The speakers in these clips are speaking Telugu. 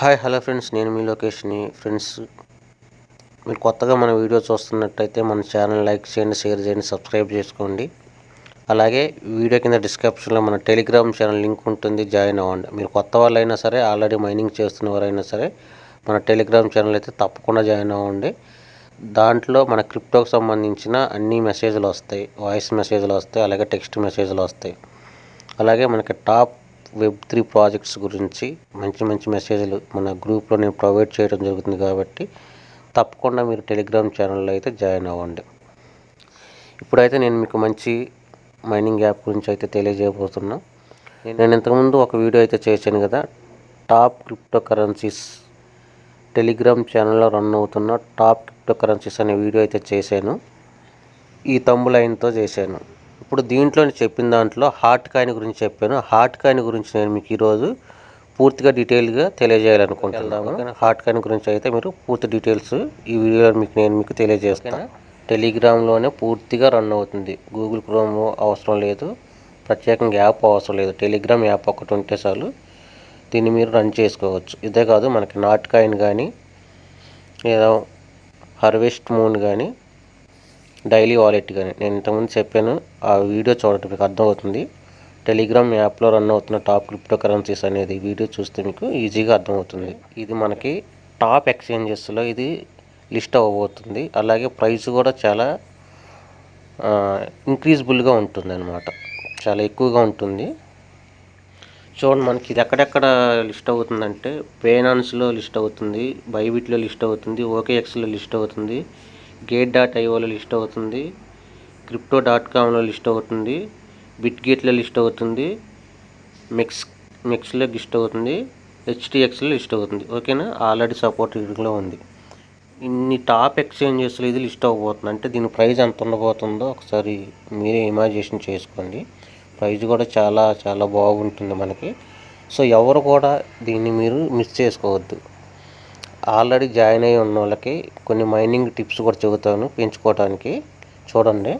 హాయ్ హలో ఫ్రెండ్స్, నేను మీ లొకేషన్ని. ఫ్రెండ్స్, మీరు కొత్తగా మన వీడియో చూస్తున్నట్టయితే మన ఛానల్ లైక్ చేయండి, షేర్ చేయండి, సబ్స్క్రైబ్ చేసుకోండి. అలాగే వీడియో కింద డిస్క్రిప్షన్లో మన టెలిగ్రామ్ ఛానల్ లింక్ ఉంటుంది, జాయిన్ అవ్వండి. మీరు కొత్త వాళ్ళైనా సరే, ఆల్రెడీ మైనింగ్ చేస్తున్న వారైనా సరే మన టెలిగ్రామ్ ఛానల్ అయితే తప్పకుండా జాయిన్ అవ్వండి. దాంట్లో మన క్రిప్టోకి సంబంధించిన అన్ని మెసేజ్లు వస్తాయి, వాయిస్ మెసేజ్లు వస్తాయి, అలాగే టెక్స్ట్ మెసేజ్లు వస్తాయి. అలాగే మనకి టాప్ Web3 ప్రాజెక్ట్స్ గురించి మంచి మంచి మెసేజ్లు మన గ్రూప్లో నేను ప్రొవైడ్ చేయడం జరుగుతుంది. కాబట్టి తప్పకుండా మీరు టెలిగ్రామ్ ఛానల్లో అయితే జాయిన్ అవ్వండి. ఇప్పుడైతే నేను మీకు మంచి మైనింగ్ యాప్ గురించి అయితే తెలియజేయబోతున్నా. నేను ఇంతకుముందు ఒక వీడియో అయితే చేశాను కదా, టాప్ క్రిప్టో కరెన్సీస్, టెలిగ్రామ్ ఛానల్లో రన్ అవుతున్న టాప్ క్రిప్టో కరెన్సీస్ అనే వీడియో అయితే చేశాను. ఈ తంబులైన్తో చేశాను. ఇప్పుడు దీంట్లో చెప్పిన దాంట్లో హాట్ కాయిన్ గురించి చెప్పాను. హాట్ కాయిన్ గురించి నేను మీకు ఈరోజు పూర్తిగా డీటెయిల్గా తెలియజేయాలనుకుంటున్నాను. హాట్ కాయిన్ గురించి అయితే మీరు పూర్తి డీటెయిల్స్ ఈ వీడియోలో నేను మీకు తెలియజేస్తాను. టెలిగ్రామ్లోనే పూర్తిగా రన్ అవుతుంది. గూగుల్ క్రోమ్ అవసరం లేదు, ప్రత్యేకంగా యాప్ అవసరం లేదు. టెలిగ్రామ్ యాప్ ఒకటి ఉంటే చాలు, దీన్ని మీరు రన్ చేసుకోవచ్చు. ఇదే కాదు, మనకి నాట్ కాయిన్ కానీ, లేదా హార్వెస్ట్ మూన్ కానీ, డైలీ వాలెట్ కానీ నేను ఇంతకుముందు చెప్పాను. ఆ వీడియో చూడండి, మీకు అర్థమవుతుంది. టెలిగ్రామ్ యాప్లో రన్ అవుతున్న టాప్ క్రిప్టో కరెన్సీస్ అనేది వీడియో చూస్తే మీకు ఈజీగా అర్థమవుతుంది. ఇది మనకి టాప్ ఎక్స్చేంజెస్లో ఇది లిస్ట్ అవ్వబోతుంది. అలాగే ప్రైస్ కూడా చాలా ఇంక్రీజబుల్గా ఉంటుంది అన్నమాట, చాలా ఎక్కువగా ఉంటుంది. చూడండి, మనకి ఇది ఎక్కడెక్కడ లిస్ట్ అవుతుందంటే బైనాన్స్లో లిస్ట్ అవుతుంది, బైబిట్లో లిస్ట్ అవుతుంది, OKXలో లిస్ట్ అవుతుంది, Gate.ioలో లిస్ట్ అవుతుంది, Crypto.comలో లిస్ట్ అవుతుంది, బిట్గేట్లో లిస్ట్ అవుతుంది, మెక్స్లో లిస్ట్ అవుతుంది, HTXలో లిస్ట్ అవుతుంది. ఓకేనా, ఆల్రెడీ సపోర్టింగ్లో ఉంది. ఇన్ని టాప్ ఎక్స్చేంజెస్లో ఇది లిస్ట్ అవ్వబోతుంది. అంటే దీని ప్రైస్ ఎంత ఉండబోతుందో ఒకసారి మీరే ఇమాజినేషన్ చేసుకోండి. ప్రైస్ కూడా చాలా చాలా బాగుంటుంది మనకి. సో ఎవరు కూడా దీన్ని మీరు మిస్ చేసుకోవద్దు. ఆల్రెడీ జాయిన్ అయ్యి ఉన్న వాళ్ళకి కొన్ని మైనింగ్ టిప్స్ కూడా చెబుతాను పెంచుకోవడానికి. చూడండి,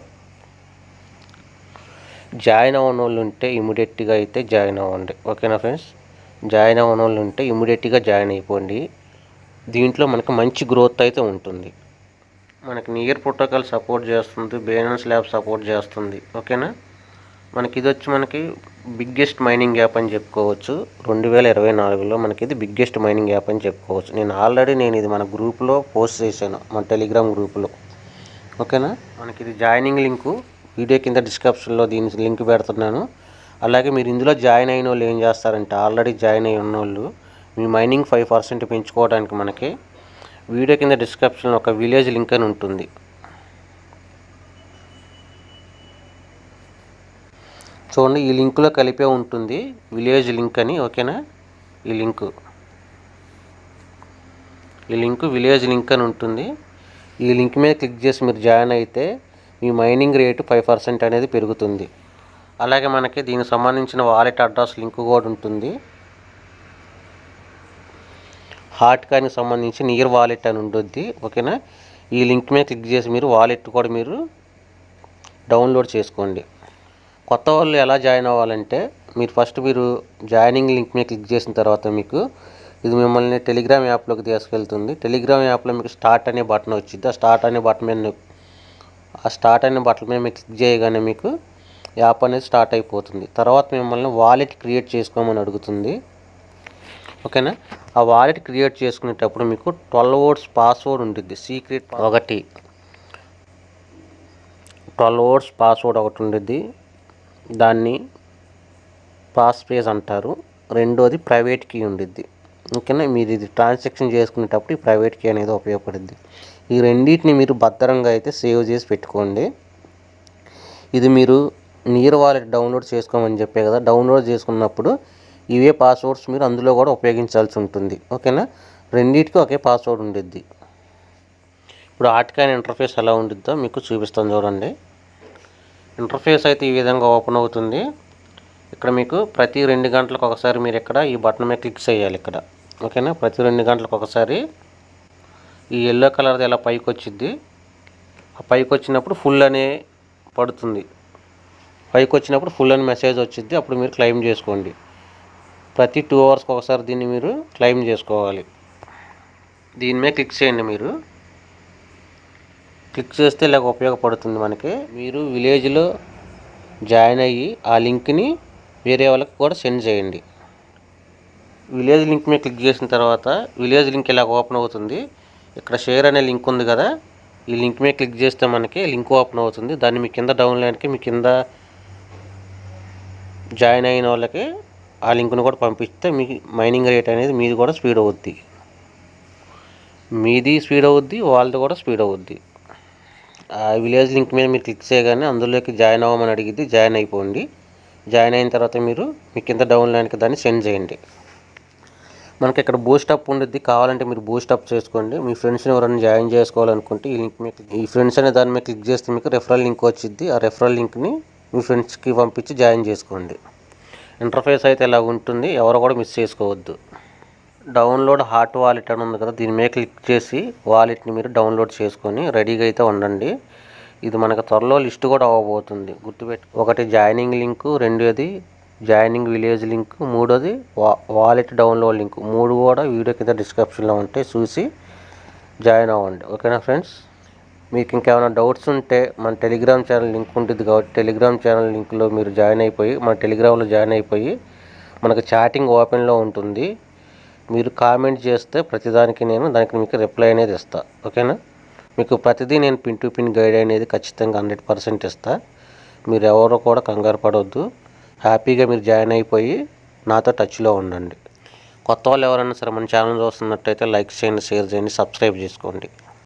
జాయిన్ అవ్వని వాళ్ళు ఉంటే ఇమీడియట్గా అయితే జాయిన్ అవ్వండి. ఓకేనా ఫ్రెండ్స్, జాయిన్ అవ్వని వాళ్ళు ఉంటే ఇమీడియట్గా జాయిన్ అయిపోండి. దీంట్లో మనకి మంచి గ్రోత్ అయితే ఉంటుంది. మనకి నియర్ ప్రోటోకాల్ సపోర్ట్ చేస్తుంది, బైనాన్స్ ల్యాబ్ సపోర్ట్ చేస్తుంది. ఓకేనా, మనకి ఇది వచ్చి మనకి బిగ్గెస్ట్ మైనింగ్ యాప్ అని చెప్పుకోవచ్చు. 2024లో మనకి ఇది బిగ్గెస్ట్ మైనింగ్ యాప్ అని చెప్పుకోవచ్చు. నేను ఇది మన గ్రూప్లో పోస్ట్ చేశాను, మన టెలిగ్రామ్ గ్రూప్లో. ఓకేనా, మనకి ఇది జాయినింగ్ లింకు వీడియో కింద డిస్క్రిప్షన్లో దీని లింక్ పెడుతున్నాను. అలాగే మీరు ఇందులో జాయిన్ అయిన వాళ్ళు ఏం చేస్తారంటే, ఆల్రెడీ జాయిన్ అయి ఉన్న వాళ్ళు మీ మైనింగ్ 5% పెంచుకోవడానికి మనకి వీడియో కింద డిస్క్రిప్షన్లో ఒక విలేజ్ లింక్ అని ఉంటుంది. చూడండి, ఈ లింకులో కలిపే ఉంటుంది విలేజ్ లింక్ అని. ఓకేనా, ఈ లింకు విలేజ్ లింక్ అని ఉంటుంది. ఈ లింక్ మీద క్లిక్ చేసి మీరు జాయిన్ అయితే మీ మైనింగ్ రేటు 5% అనేది పెరుగుతుంది. అలాగే మనకి దీనికి సంబంధించిన వాలెట్ అడ్రస్ లింక్ కూడా ఉంటుంది. హాట్ కాయిన్కి సంబంధించి నియర్ వాలెట్ అని ఉంటుంది. ఓకేనా, ఈ లింక్ మీద క్లిక్ చేసి మీరు వాలెట్ కూడా మీరు డౌన్లోడ్ చేసుకోండి. కొత్త వాళ్ళు ఎలా జాయిన్ అవ్వాలంటే, మీరు జాయినింగ్ లింక్ మీద క్లిక్ చేసిన తర్వాత మీకు ఇది మిమ్మల్ని టెలిగ్రామ్ యాప్లోకి తీసుకెళ్తుంది. టెలిగ్రామ్ యాప్లో మీకు స్టార్ట్ అనే బటన్ వచ్చింది. ఆ స్టార్ట్ అనే బటన్ మీద మీరు క్లిక్ చేయగానే మీకు యాప్ అనేది స్టార్ట్ అయిపోతుంది. తర్వాత మిమ్మల్ని వాలెట్ క్రియేట్ చేసుకోమని అడుగుతుంది. ఓకేనా, ఆ వాలెట్ క్రియేట్ చేసుకునేటప్పుడు మీకు 12 words పాస్వర్డ్ ఉంటుంది. సీక్రెట్ 12 words పాస్వర్డ్ ఒకటి ఉంటుంది, దాన్ని పాస్ ఫ్రేజ్ అంటారు. రెండోది ప్రైవేట్ కీ ఉండిద్ది. ఓకేనా, మీరు ఇది ట్రాన్సాక్షన్ చేసుకునేటప్పుడు ఈ ప్రైవేట్ కీ అనేది ఉపయోగపడుద్ది. ఈ రెండింటిని మీరు భద్రంగా అయితే సేవ్ చేసి పెట్టుకోండి. ఇది మీరు నియర్ వాలెట్ డౌన్లోడ్ చేసుకోమని చెప్పే కదా, డౌన్లోడ్ చేసుకున్నప్పుడు ఇవే పాస్వర్డ్స్ మీరు అందులో కూడా ఉపయోగించాల్సి ఉంటుంది. ఓకేనా, రెండింటికి ఒకే పాస్వర్డ్ ఉండిద్ది. ఇప్పుడు హాట్ కాయిన్ ఇంటర్ఫేస్ ఎలా ఉండిద్దో మీకు చూపిస్తాను చూడండి. ఇంటర్ఫేస్ అయితే ఈ విధంగా ఓపెన్ అవుతుంది. ఇక్కడ మీకు ప్రతి 2 గంటలకు ఒకసారి మీరు ఇక్కడ ఈ బటన్ మీద క్లిక్ చేయాలి ఇక్కడ. ఓకేనా, ప్రతి 2 గంటలకు ఒకసారి ఈ ఎల్లో కలర్ది ఎలా పైకి వచ్చింది, ఆ పైకి వచ్చినప్పుడు ఫుల్ అనే పడుతుంది. పైకి వచ్చినప్పుడు ఫుల్ అని మెసేజ్ వచ్చింది, అప్పుడు మీరు క్లెయిమ్ చేసుకోండి. ప్రతి 2 అవర్స్కి ఒకసారి దీన్ని మీరు క్లెయిమ్ చేసుకోవాలి. దీని మీద క్లిక్ చేయండి. మీరు క్లిక్ చేస్తే ఇలాగ ఉపయోగపడుతుంది మనకి. మీరు విలేజ్లో జాయిన్ అయ్యి ఆ లింక్ని వేరే వాళ్ళకి కూడా సెండ్ చేయండి. విలేజ్ లింక్ మీద క్లిక్ చేసిన తర్వాత విలేజ్ లింక్ ఇలాగ ఓపెన్ అవుతుంది. ఇక్కడ షేర్ అనే లింక్ ఉంది కదా, ఈ లింక్ మీద క్లిక్ చేస్తే మనకి లింక్ ఓపెన్ అవుతుంది. దాన్ని మీ కింద డౌన్లోడ్కి మీ కింద జాయిన్ అయిన వాళ్ళకి ఆ లింక్ను కూడా పంపిస్తే మీకు మైనింగ్ రేట్ అనేది మీది కూడా స్పీడ్ అవుద్ది. మీది స్పీడ్ అవుద్ది, వాళ్ళది కూడా స్పీడ్ అవుద్ది. ఆ విలేజ్ లింక్ మీద మీరు క్లిక్ చేయగానే అందులోకి జాయిన్ అవ్వమని అడిగిద్ది. జాయిన్ అయిపోండి. జాయిన్ అయిన తర్వాత మీరు మీ కింద డౌన్లోడ్కి దాన్ని సెండ్ చేయండి. మనకి ఇక్కడ బూస్ట్ అప్ ఉండిద్ది. కావాలంటే మీరు బూస్ట్ అప్ చేసుకోండి. మీ ఫ్రెండ్స్ని ఎవరైనా జాయిన్ చేసుకోవాలనుకుంటే ఈ లింక్ మీద ఈ ఫ్రెండ్స్ అనే దాని మీద క్లిక్ చేస్తే మీకు రెఫరల్ లింక్ వచ్చింది. ఆ రెఫరల్ లింక్ని మీ ఫ్రెండ్స్కి పంపించి జాయిన్ చేసుకోండి. ఇంటర్ఫేస్ అయితే ఇలా ఉంటుంది. ఎవరు కూడా మిస్ చేసుకోవద్దు. డౌన్లోడ్ హాట్ వాలెట్ అని ఉంది కదా, దీని మీద క్లిక్ చేసి వాలెట్ని మీరు డౌన్లోడ్ చేసుకొని రెడీగా అయితే ఉండండి. ఇది మనకు త్వరలో లిస్ట్ కూడా అవ్వబోతుంది. గుర్తుపెట్టు, ఒకటి జాయినింగ్ లింకు, రెండోది జాయినింగ్ విలేజ్ లింక్, మూడోది వాలెట్ డౌన్లోడ్ లింక్. 3 కూడా వీడియో కింద డిస్క్రిప్షన్లో ఉంటే చూసి జాయిన్ అవ్వండి. ఓకేనా ఫ్రెండ్స్? మీకు ఇంకేమైనా డౌట్స్ ఉంటే మన టెలిగ్రామ్ ఛానల్ లింక్ ఉంటుంది కాబట్టి టెలిగ్రామ్ ఛానల్ లింక్లో మీరు జాయిన్ అయిపోయి మన టెలిగ్రామ్లో జాయిన్ అయిపోయి మనకు చాటింగ్ ఓపెన్లో ఉంటుంది. మీరు కామెంట్ చేస్తే ప్రతిదానికి నేను దానికి మీకు రిప్లై అనేది ఇస్తాను. ఓకేనా? మీకు ప్రతిదీ నేను పిన్ టు పిన్ గైడ్ అనేది ఖచ్చితంగా 100% ఇస్తాను. మీరు ఎవరో కూడా కంగారు పడవద్దు. హ్యాపీగా మీరు జాయిన్ అయిపోయి నాతో టచ్లో ఉండండి. కొత్త వాళ్ళు ఎవరైనా సరే మన ఛానల్ చూస్తున్నట్టయితే లైక్ చేయండి, షేర్ చేయండి, సబ్స్క్రైబ్ చేసుకోండి.